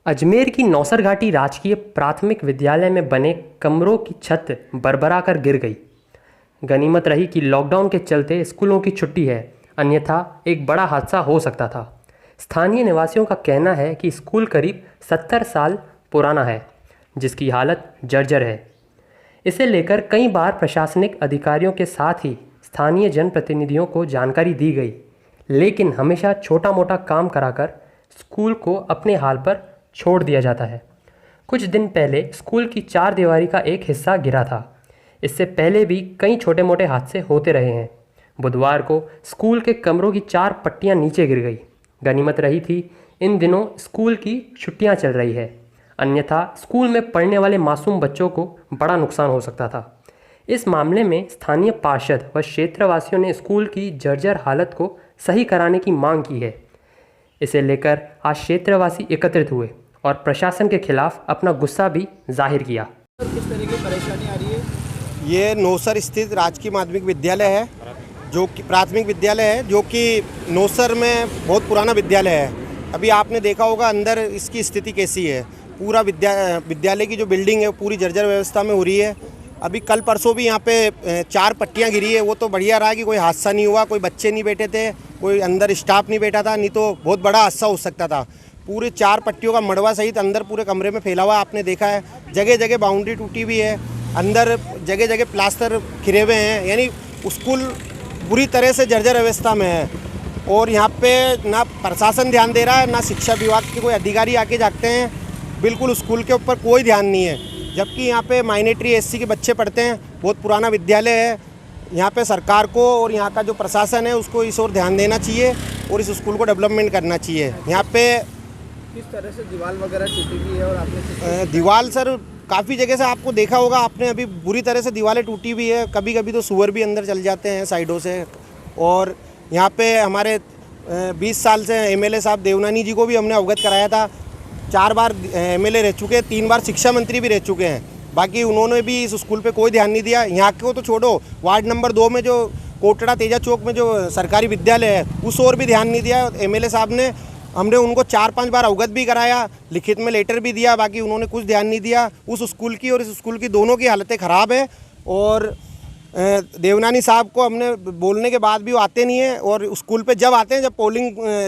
अजमेर की नौसर घाटी राजकीय प्राथमिक विद्यालय में बने कमरों की छत बरबरा कर गिर गई। गनीमत रही कि लॉकडाउन के चलते स्कूलों की छुट्टी है, अन्यथा एक बड़ा हादसा हो सकता था। स्थानीय निवासियों का कहना है कि स्कूल करीब 70 साल पुराना है, जिसकी हालत जर्जर है। इसे लेकर कई बार प्रशासनिक अधिकारियों के साथ ही स्थानीय जनप्रतिनिधियों को जानकारी दी गई, लेकिन हमेशा छोटा मोटा काम कराकर स्कूल को अपने हाल पर छोड़ दिया जाता है। कुछ दिन पहले स्कूल की चार दीवारी का एक हिस्सा गिरा था। इससे पहले भी कई छोटे मोटे हादसे होते रहे हैं। बुधवार को स्कूल के कमरों की 4 पट्टियां नीचे गिर गई। गनीमत रही थी इन दिनों स्कूल की छुट्टियां चल रही है, अन्यथा स्कूल में पढ़ने वाले मासूम बच्चों को बड़ा नुकसान हो सकता था। इस मामले में स्थानीय पार्षद व क्षेत्रवासियों ने स्कूल की जर्जर हालत को सही कराने की मांग की है। इसे लेकर आज क्षेत्रवासी एकत्रित हुए और प्रशासन के खिलाफ अपना गुस्सा भी जाहिर किया। किस तरह की परेशानी आ रही है? ये नौसर स्थित राजकीय माध्यमिक विद्यालय है, जो कि प्राथमिक विद्यालय है, जो कि नौसर में बहुत पुराना विद्यालय है। अभी आपने देखा होगा अंदर इसकी स्थिति कैसी है। पूरा विद्यालय की जो बिल्डिंग है वो पूरी जर्जर व्यवस्था में हो रही है। अभी कल परसों भी यहाँ पे 4 पट्टियाँ गिरी है। वो तो बढ़िया रहा कि कोई हादसा नहीं हुआ, कोई बच्चे नहीं बैठे थे, कोई अंदर स्टाफ नहीं बैठा था, नहीं तो बहुत बड़ा हादसा हो सकता था। पूरे 4 पट्टियों का मड़वा सहित अंदर पूरे कमरे में फैला हुआ आपने देखा है। जगह जगह बाउंड्री टूटी हुई है, अंदर जगह जगह प्लास्टर खिरे हुए हैं, यानी स्कूल बुरी तरह से जर्जर अवस्था में है। और यहाँ पे ना प्रशासन ध्यान दे रहा है, ना शिक्षा विभाग के कोई अधिकारी आके जागते हैं। बिल्कुल स्कूल के ऊपर कोई ध्यान नहीं है, जबकि यहाँ पे माइनॉरिटी एससी के बच्चे पढ़ते हैं। बहुत पुराना विद्यालय है। यहाँ पे सरकार को और यहाँ का जो प्रशासन है उसको इस ओर ध्यान देना चाहिए और इस स्कूल को डेवलपमेंट करना चाहिए। यहाँ पे किस तरह से दीवार वगैरह टूटी हुई है? और आपने दीवार सर काफ़ी जगह से आपको देखा होगा आपने, अभी बुरी तरह से दीवारें टूटी हुई है। कभी कभी तो सुअर भी अंदर चल जाते हैं साइडों से। और यहाँ पे हमारे 20 साल से एमएलए साहब देवनानी जी को भी हमने अवगत कराया था। 4 बार एमएलए रह चुके हैं, 3 बार शिक्षा मंत्री भी रह चुके हैं। बाकी उन्होंने भी इस स्कूल पे कोई ध्यान नहीं दिया। यहाँ को तो छोड़ो, वार्ड नंबर 2 में जो कोटड़ा तेजा चौक में जो सरकारी विद्यालय है उस ओर भी ध्यान नहीं दिया एमएलए साहब ने। हमने उनको 4-5 बार अवगत भी कराया, लिखित में लेटर भी दिया, बाकी उन्होंने कुछ ध्यान नहीं दिया। उस स्कूल की और इस स्कूल की दोनों की हालतें ख़राब है। और देवनानी साहब को हमने बोलने के बाद भी वो आते नहीं है। और स्कूल पे जब आते हैं,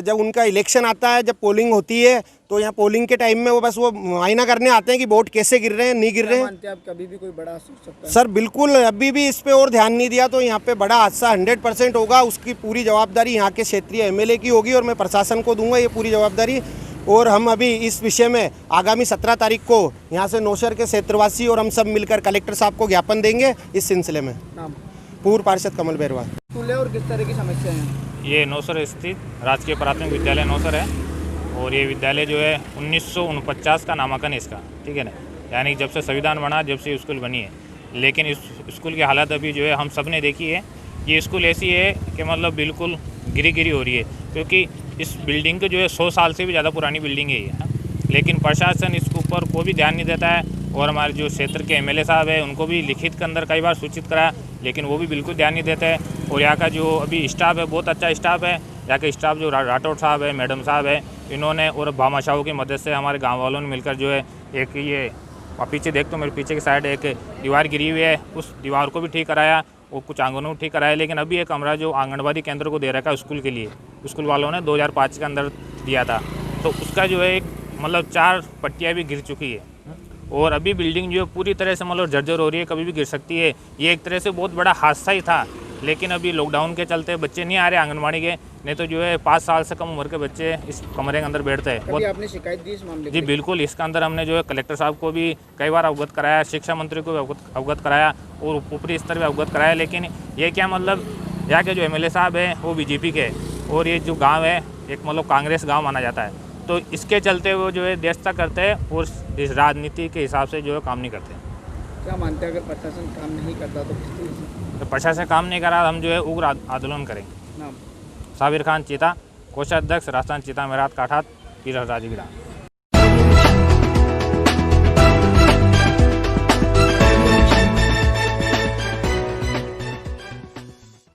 जब उनका इलेक्शन आता है, जब पोलिंग होती है, तो यहाँ पोलिंग के टाइम में वो बस वो मुआयना करने आते हैं कि वोट कैसे गिर रहे हैं, नहीं गिर रहे हैं। मानते हैं आप कभी भी कोई बड़ा हादसा हो सकता है? सर बिल्कुल, अभी भी इस पे और ध्यान नहीं दिया तो यहाँ पे बड़ा हादसा 100% होगा। उसकी पूरी जवाबदारी यहाँ के क्षेत्रीय एमएलए की होगी और मैं प्रशासन को दूंगा ये पूरी जवाबदारी। और हम अभी इस विषय में आगामी 17 तारीख को यहाँ से नौशहर के क्षेत्रवासी और हम सब मिलकर कलेक्टर साहब को ज्ञापन देंगे इस सिलसिले में। नाम? पूर्व पार्षद कमल बैरवा। स्कूल है और किस तरह की समस्या है? ये नौसर स्थित राजकीय प्राथमिक विद्यालय नौसर है और ये विद्यालय जो है 1949 का नामांकन है इसका, ठीक है ना। यानी जब से संविधान बना, जब से स्कूल बनी है। लेकिन इस स्कूल की हालत अभी जो है हम सब ने देखी है। ये स्कूल ऐसी है कि मतलब बिल्कुल गिरी हो रही है, क्योंकि इस बिल्डिंग के जो है 100 साल से भी ज़्यादा पुरानी बिल्डिंग है ये। लेकिन प्रशासन इसके ऊपर कोई भी ध्यान नहीं देता है। और हमारे जो क्षेत्र के एमएलए साहब है उनको भी लिखित के अंदर कई बार सूचित कराया, लेकिन वो भी बिल्कुल ध्यान नहीं देते हैं। और यहाँ का जो अभी स्टाफ है बहुत अच्छा स्टाफ है। यहाँ के स्टाफ जो राठौड़ साहब है, मैडम साहब है, इन्होंने और भामाशाहों की मदद से हमारे गाँव वालों ने मिलकर जो है एक ये पीछे देख तो मेरे पीछे की साइड एक दीवार गिरी हुई है, उस दीवार को भी ठीक कराया और कुछ आंगनों को ठीक कराया। लेकिन अभी एक कमरा जो आंगनबाड़ी केंद्र को दे रखा है स्कूल के लिए, स्कूल वालों ने 2005 के अंदर दिया था, तो उसका जो है एक मतलब 4 पट्टियाँ भी गिर चुकी है। और अभी बिल्डिंग जो है पूरी तरह से मतलब जर्जर हो रही है, कभी भी गिर सकती है। ये एक तरह से बहुत बड़ा हादसा ही था। लेकिन अभी लॉकडाउन के चलते बच्चे नहीं आ रहे आंगनबाड़ी के, नहीं तो जो है 5 साल से कम उम्र के बच्चे इस कमरे के अंदर बैठते हैं। कभी आपने शिकायत दी इस मामले जी बिल्कुल, इसके अंदर हमने जो है कलेक्टर साहब को भी कई बार अवगत कराया, शिक्षा मंत्री को भी अवगत कराया और ऊपरी स्तर पर अवगत कराया। लेकिन ये क्या मतलब यहाँ के जो एमएलए साहब हैं वो बीजेपी के, और ये जो गाँव है एक मतलब कांग्रेस गाँव माना जाता है, तो इसके चलते वो जो है देशता करते हैं और इस राजनीति के हिसाब से जो है काम नहीं करते। क्या मानते हैं अगर प्रशासन काम नहीं करता तो किस तरह से? तो प्रशासन काम नहीं करा, हम जो है उग्र आंदोलन करेंगे। नाम? साबिर खान चीता, कोषाध्यक्ष राजस्थान चीता मेरात काठात, पीर राजगिरा।